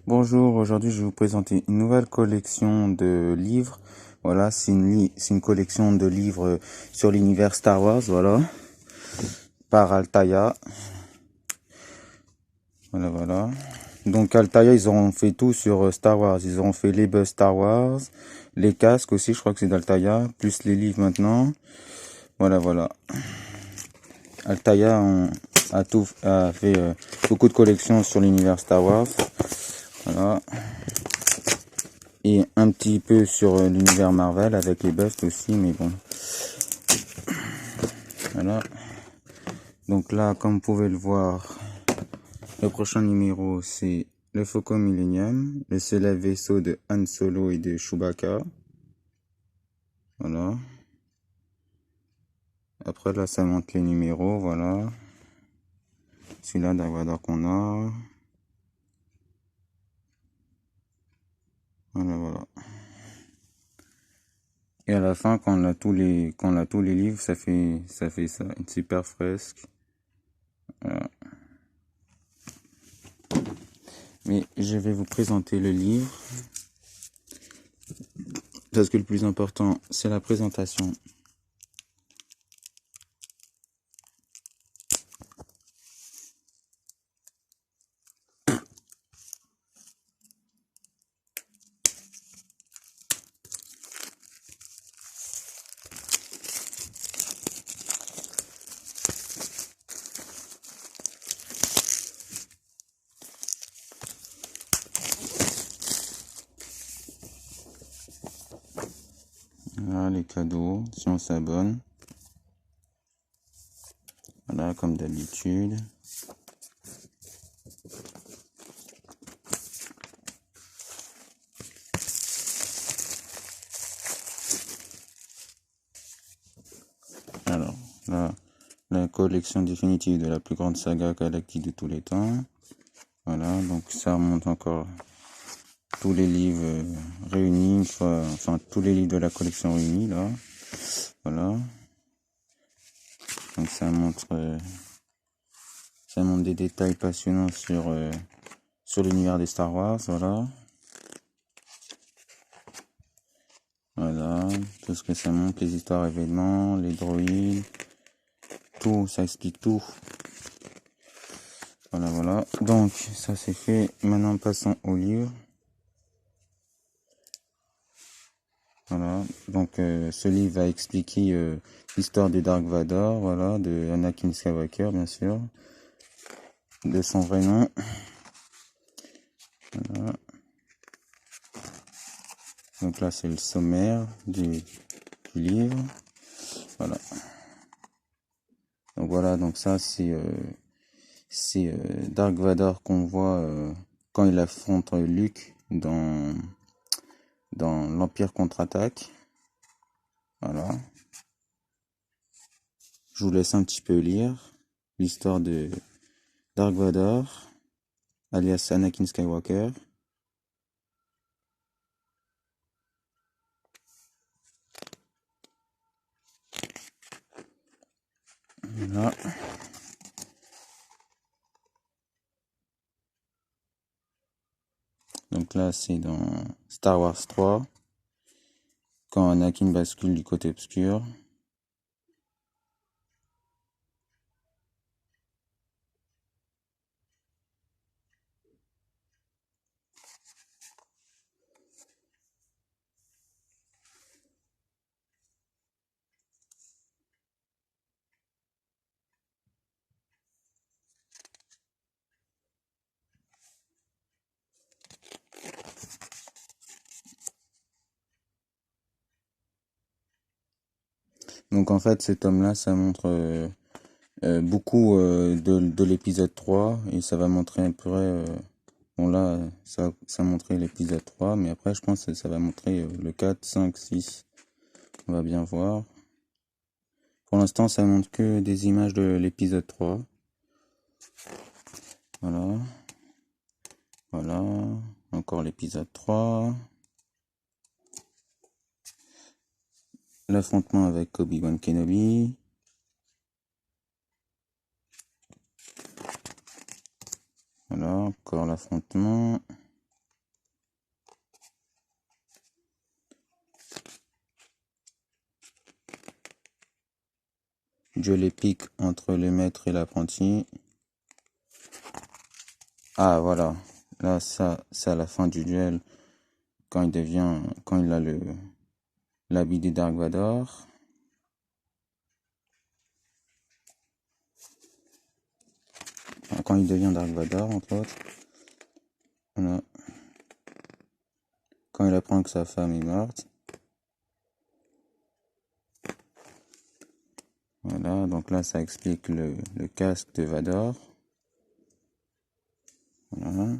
Bonjour, aujourd'hui je vais vous présenter une nouvelle collection de livres. Voilà, c'est une collection de livres sur l'univers Star Wars, voilà, par Altaïa. Voilà. Donc Altaïa, ils ont fait tout sur Star Wars. Ils ont fait les buzz Star Wars, les casques aussi, je crois que c'est d'Altaïa, plus les livres maintenant. Voilà. Altaïa a fait beaucoup de collections sur l'univers Star Wars. Voilà. Et un petit peu sur l'univers Marvel avec les busts aussi, mais bon. Voilà. Donc là, comme vous pouvez le voir, le prochain numéro, c'est le Faucon Millennium, le seul vaisseau de Han Solo et de Chewbacca. Voilà. Après, là, ça montre les numéros, voilà. Celui-là, Dark Vador qu'on a. Voilà. Et à la fin, quand on a tous les livres, ça fait ça, une super fresque. Voilà. Mais je vais vous présenter le livre. Parce que le plus important, c'est la présentation. Voilà les cadeaux, si on s'abonne. Voilà, comme d'habitude. Alors, là, la collection définitive de la plus grande saga galactique de tous les temps. Voilà, donc ça remonte encore tous les livres réunis, enfin tous les livres de la collection réunis, là. Voilà. Donc ça montre des détails passionnants sur l'univers des Star Wars, voilà. Voilà, tout ce que ça montre, les histoires événements, les droïdes, tout, ça explique tout. Voilà. Donc, ça c'est fait. Maintenant, passons au livre. Voilà. Donc, ce livre va expliquer l'histoire de Dark Vador, voilà, de Anakin Skywalker, bien sûr, de son vrai nom. Voilà. Donc là, c'est le sommaire du livre. Voilà. Donc voilà, donc ça c'est Dark Vador qu'on voit quand il affronte Luke dans l'Empire contre-attaque. Voilà. Je vous laisse un petit peu lire l'histoire de Dark Vador, alias Anakin Skywalker. Voilà. Donc là, c'est dans Star Wars 3, quand Anakin bascule du côté obscur. Donc en fait, cet homme-là, ça montre beaucoup de l'épisode 3, et ça va montrer un peu... bon là, ça montrait l'épisode 3, mais après je pense que ça va montrer le 4, 5, 6. On va bien voir. Pour l'instant, ça montre que des images de l'épisode 3. Voilà. Encore l'épisode 3. L'affrontement avec Obi-Wan Kenobi. Voilà, encore l'affrontement. duel épique entre le maître et l'apprenti. Ah, voilà. Là, ça, c'est à la fin du duel, quand il a l'habit de Dark Vador. Enfin, quand il devient Dark Vador, entre autres. Voilà. Quand il apprend que sa femme est morte. Voilà, donc là, ça explique le casque de Vador. Voilà.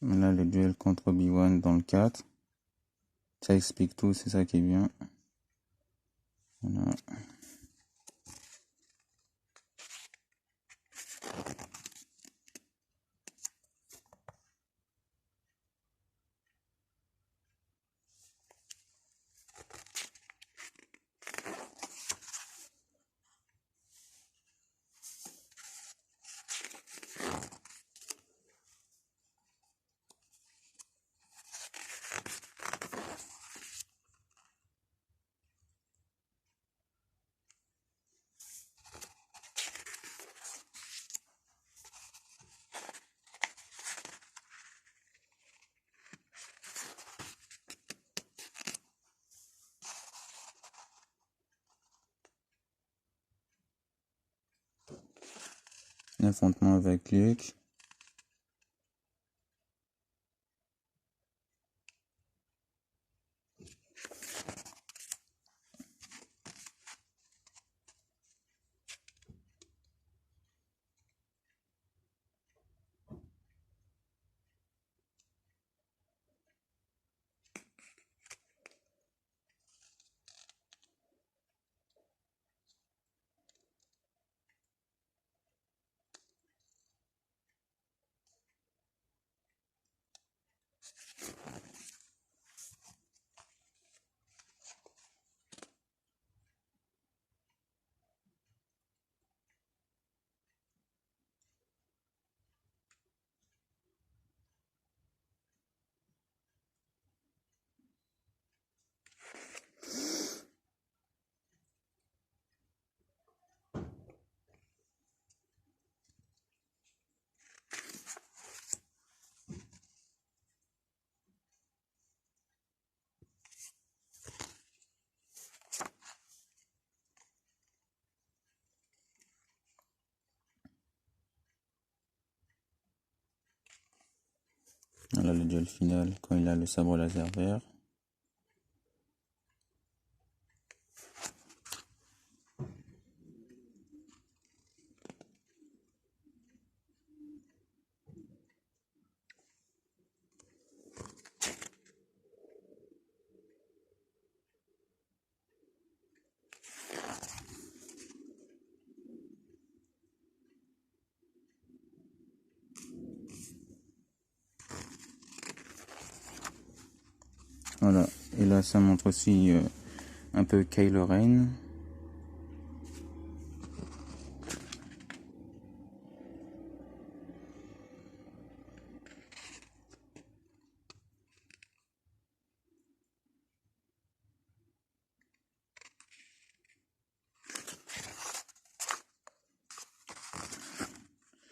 Là, le duel contre Obi-Wan dans le 4. Ça explique tout, c'est ça qui est bien. Voilà. L'affrontement avec Luke. le duel final quand il a le sabre laser vert. Voilà, et là ça montre aussi un peu Kylo Ren.